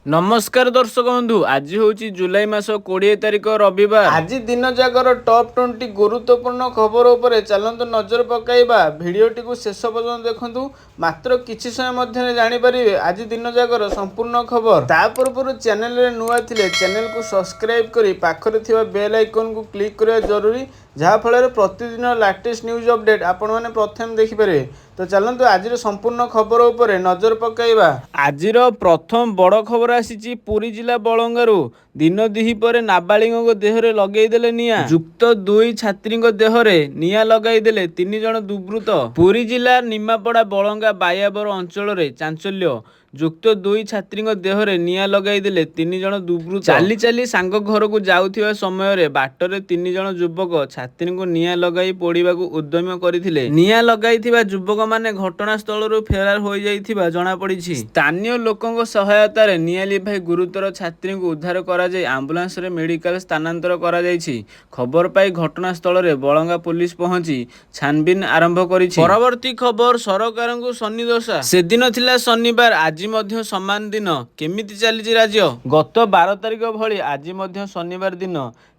नमस्कार दर्शक बंधु आज हूँ जुलाई मास 20 तारिख रविवार। आज दिन जागर टॉप 20 गुरुत्वपूर्ण खबर उपरे चलतु नजर पकाइबा। भिडियोटी को शेष पर्यंत देखंतु, मात्र किछि समय मध्य जानिपारे आज दिन जागर संपूर्ण खबर। ता पूर्व चैनल रे नुआ थिले चैनल को सब्सक्राइब करी पाखरे थिबा बेल आइकन को क्लिक करिया जरूरी, जहाँ फल प्रतिदिन लेटेस्ट न्यूज अपडेट आपण मैंने प्रथम देखिपारे। तो चलतु आज संपूर्ण खबर उपरे नजर पकाइबा। आज प्रथम बड़ खबर आसी पुरी जिला बलंगारू दिन दिही पर नाबालिग देहरे लगेदेले निया। जुक्त 2 छात्री देहरे निया लगेदेले 3 जन दुर्बृत्त। पुरी जिला निमापड़ा बलंगा बायाबर अंचल रे चांचल्य। जुक्त 2 छात्री देहरे निया लगेदेले 3 जन दुर्बृत्त। चाली चाली सांग घर को जाउथिबा समय रे बाटरे 3 जन युवक छात्री को निया लगाई पोड़ीबा उद्यम करथिले। निया लगाइथिबा युवक माने घटनास्थल फेरार हो जाइथिबा जणा पड़िछि। स्थानीय लोकंक सहायता रे निया लिभाई गुरुतर छात्री को उद्धार करा जाय एम्बुलेंस रे मेडिकल स्थानांतर करा जायछि। खबर पाई घटनास्थल रे बलंगा पुलिस पहुंची छानबीन आरंभ करिछि। परवर्ती खबर सरकार को शनि दशा। से दिन थिला शनिवार, आज मध्य समान दिन। केमिति चलीछि राज्य? गत 12 तारिख भली आज मध्य शनिवार दिन।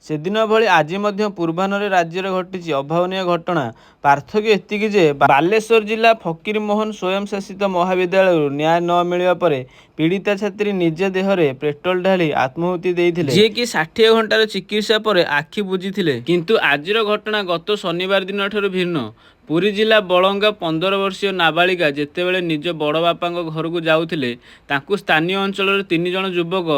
से दिन भली आज मध्य पूर्वाह्न राज्य में घटी अभावनीय घटना। पार्थक्य एतिकी जे बालेश्वर जिला फकीर मोहन स्वयं शासित महाविद्यालय न्याय न मिलवा पर पीड़िता छात्री निज देहरे पेट्रोल ढाली आत्माहुति देइथिले, जे कि 60 घंटार चिकित्सा पर आखि बुझीथिले। किंतु आजिर घटना गत शनिवार दिन ठारू भिन्न। पुरी जिला बलंगा 15 वर्षीय नाबालिका जेतेबेले निज बड़ बापा घर को जाउथिले, तांकु स्थानीय अंचल 3 जन युवक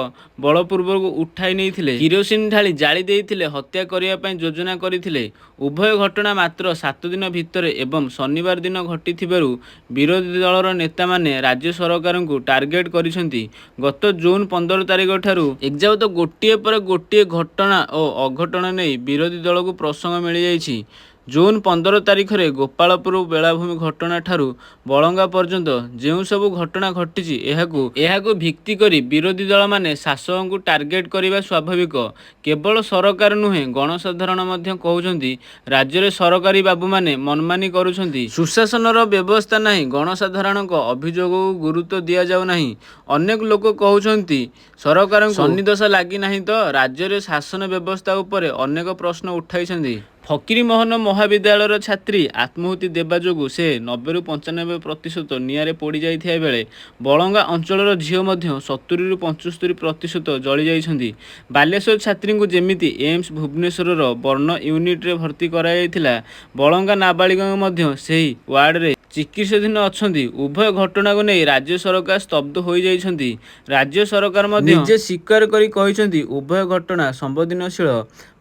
बलपूर्वक उठाई नैथिले, किरोसिन ढाली जाली देइथिले, हत्या करिया पई योजना करिथिले। उभय घटना मात्र 7 दिन भितर एवं शनिवार दिन घटिथिबारु विरोधी दलर नेता माने राज्य सरकार को टार्गेट करिसेंती। गत जून 15 तारिख ठारू एकजावत गोटिए पर गोटिए घटना और अघटना नहीं विरोधी दल को प्रसंग मिल जाइछि। जून 15 तारिख रे गोपालपुर बेलाभूमि घटना ठारू बलंगा पर्यंत जो सबु घटना घटी एहाकु भित्ति करी विरोधी दल माने शासक को टार्गेट करने स्वाभाविक। केवल सरकार नुहे गणसाधारण मध्य कहउछंती राज्य रे सरकारी बाबू माने मनमानी करुछंती, सुशासनर व्यवस्था नहीं, गणसाधारण अभियोग को गुरुत्व दिया जाउ नहीं। अनेक लोक कहउछंती सरकार शनि दशा लागी नहीं तो राज्य रे शासन व्यवस्था उपरे अनेक प्रश्न उठाइछंती। फकीर मोहन महाविद्यालय छात्री आत्माहुति देवा जोगु से 90 ରୁ 95% निआरे पोड़ी जाइथिया बेले बलंगा अंचलर झील 70 ରୁ 75% जली जाइछंती। बालेश्वर छात्री को जेमिति एम्स भुवनेश्वर बर्ण यूनिट रे भर्ती करा जाइथिला, बलंगा नाबालिग सही वार्ड रे चिकित्साधीन अछंती। उभय घटना को नहीं राज्य सरकार स्तब्ध हो जाइछंती। राज्य सरकार निजे स्वीकार करी कहिछंती उभय घटना संवेदनशील।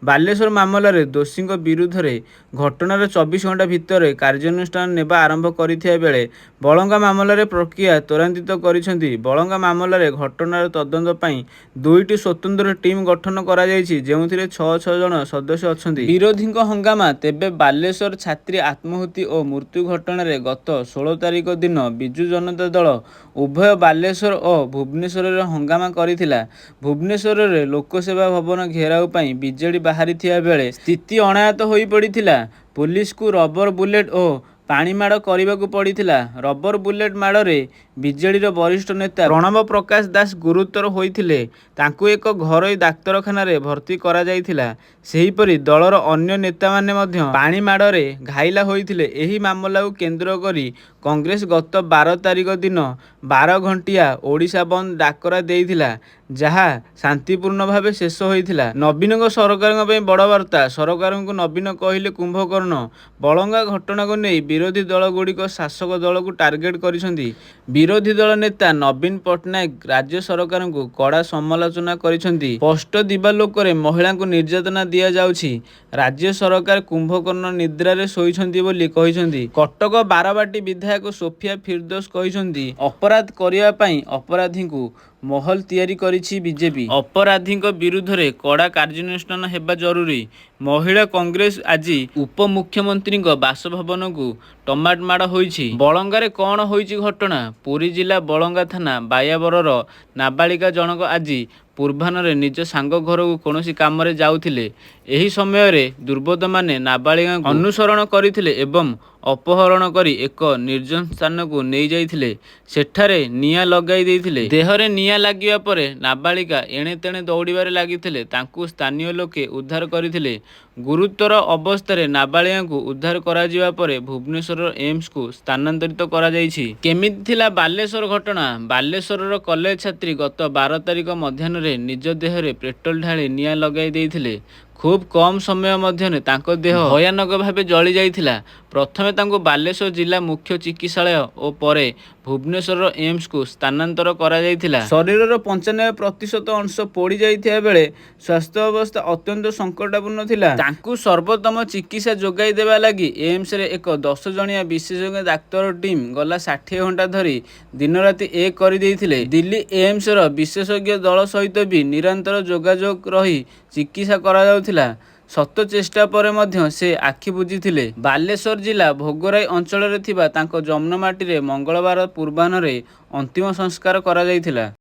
बालेश्वर मामलें दोषी विरुद्ध रे घटनार 24 घंटा भितर कार्यानुष्ठान नेबा आरंभ करिथिया बेले बलंगा मामलें प्रक्रिया त्वरान्वित करिसेंती। बलंगा मामलें घटनार तदंत पई 2टी स्वतंत्र टीम गठन करा जायछि, जेउथिरे 6 जन सदस्य अछंती। विरोधी हंगामा। तेबे बालेश्वर छात्री आत्माहुति और मृत्यु घटना रे गत 16 तारिख दिन बिजु जनता दल उभय बालेश्वर और भुवनेश्वर रे हंगामा करिथिला। भुवनेश्वर रे लोकसेवा भवन घेराव पई बीजेडी बाहरी थिया बेले स्थिति अनायत होई पड़िथिला। पुलिस को रबर बुलेट और पानी माड़ करने पड़िथिला। रबर बुलेट माड़े बीजेडी वरिष्ठ नेता प्रणव प्रकाश दास गुरुतर होइथिले, तांकु एक घरोई डाक्तरखाना रे भर्ती करा जाइथिला। सेहीपरि दलर अन्य नेता माने मध्य पानी माड़े घाइला होइथिले। एही मामला को केंद्र करी कांग्रेस गत 12 तारिख दिन 12 घंटिया ओडिशा बंद डाकरा देइथिला, जहा शांतिपूर्ण भावे शेष होइथिला। नवीन सरकार पे बड़ वार्ता। सरकार को नवीन कहले कुंभकर्ण। बलंगा घटना को नहीं विरोधी दल गुड़िक शासक दल को टार्गेट करिसेंती। विरोधी दल नेता नवीन पट्टनायक राज्य सरकार को कड़ा समालोचना करिसेंती। स्पष्ट दिवालोक रे महिला को निर्यातना दिया जाउछि। राज्य सरकार कुंभकर्ण निद्रा रे सोइछंती बोली कहिसेंती। कटक बारबाटी विधायक सोफिया फिरदौस कहिसेंती अपराध करिया पई अपराधी को महल तैयारी करिछि बीजेपी। अपराधी विरुद्ध रे कड़ा कार्यानुष्ठान हेबा जरूरी। महिला कांग्रेस आज उपमुख्यमंत्री बासभवन को टमाट माड़ होइछि। बलंगारे कौन होइछि घटना? पुरी जिला बलंगा थाना बायाबरर नाबालिका जनक आज पूर्वाह्न निज सांग घर को कौन काम जाउथिले। ଏହି ସମୟରେ ଦୁର୍ବୃତ୍ତମାନେ ନାବାଳିକାଙ୍କୁ ଅନୁସରଣ କରିଥିଲେ ଏବଂ ଅପହରଣ କରି ଏକ ନିର୍ଜନ ସ୍ଥାନକୁ ନେଇଯାଇଥିଲେ। ସେଠାରେ ନିଆଁ ଲଗାଇ ଦେଇଥିଲେ। ଦେହରେ ନିଆଁ ଲାଗିବା ପରେ ନାବାଳିକା ଏଣେ ତେଣେ ଦୌଡ଼ିବାରେ ଲାଗିଥିଲେ। ତାଙ୍କୁ ସ୍ଥାନୀୟ ଲୋକେ ଉଦ୍ଧାର କରିଥିଲେ। ଗୁରୁତର ଅବସ୍ଥାରେ ନାବାଳିକାଙ୍କୁ ଉଦ୍ଧାର କରାଯିବା ପରେ ଭୁବନେଶ୍ୱର ଏମ୍ସକୁ ସ୍ଥାନାନ୍ତରିତ କରାଯାଇଛି। କେମିତି ଥିଲା ବାଲେଶ୍ୱର ଘଟଣା? ବାଲେଶ୍ୱରର କଲେଜ ଛାତ୍ରୀ ଗତ 12 ତାରିଖ ମଧ୍ୟାହ୍ନରେ ନିଜ ଦେହରେ ପେଟ୍ରୋଲ ଢାଳି ନିଆଁ ଲଗାଇ ଦେଇଥିଲେ। ଖୁବ୍ କମ୍ ସମୟ ମଧ୍ୟରେ ତାଙ୍କ ଦେହ ଭୟାନକ ଭାବେ ଜଳି ଯାଇଥିଲା। ପ୍ରଥମେ ତାଙ୍କୁ ବାଲେଶ୍ୱର ଜିଲ୍ଲା ମୁଖ୍ୟ ଚିକିତ୍ସାଳୟ ଓ ପରେ ଭୁବନେଶ୍ୱର ଏମ୍ସକୁ ସ୍ଥାନାନ୍ତର କରାଯାଇଥିଲା। ଶରୀରର 95% ଅଂଶ ପୋଡ଼ି ଯାଇଥିବା ବେଳେ ସ୍ୱାସ୍ଥ୍ୟ ଅବସ୍ଥା ଅତ୍ୟନ୍ତ ସଙ୍କଟାପନ୍ନ ଥିଲା। ତାଙ୍କୁ ସର୍ବୋତ୍ତମ ଚିକିତ୍ସା ଯୋଗାଇ ଦେବା ଲାଗି ଏମ୍ସରେ ଏକ 10 ଜଣିଆ ବିଶେଷଜ୍ଞ ଡାକ୍ତର ଟିମ୍ ଗଲା 60 ଘଣ୍ଟା ଧରି ଦିନରାତି ଏକ କରିଦେଇଥିଲେ। ଦିଲ୍ଲୀ ଏମ୍ସର ବିଶେଷଜ୍ଞ ଦଳ ସହିତ ବି ନିରନ୍ତର ଯୋଗାଯୋଗ ରହି ଚିକିତ୍ସା କରାଯାଉଥିଲା। ଶତ ଚେଷ୍ଟା ପରେ ମଧ୍ୟ ସେ ଆଖି ବୁଜିଥିଲେ। ବାଲେଶ୍ୱର ଜିଲ୍ଲା ଭୋଗରାଇ ଅଞ୍ଚଳରେ ଥିବା ତାଙ୍କ ଜନ୍ମମାଟିରେ ମଙ୍ଗଳବାର ପୂର୍ବାହ୍ନରେ ଅନ୍ତିମ ସଂସ୍କାର କରାଯାଇଥିଲା।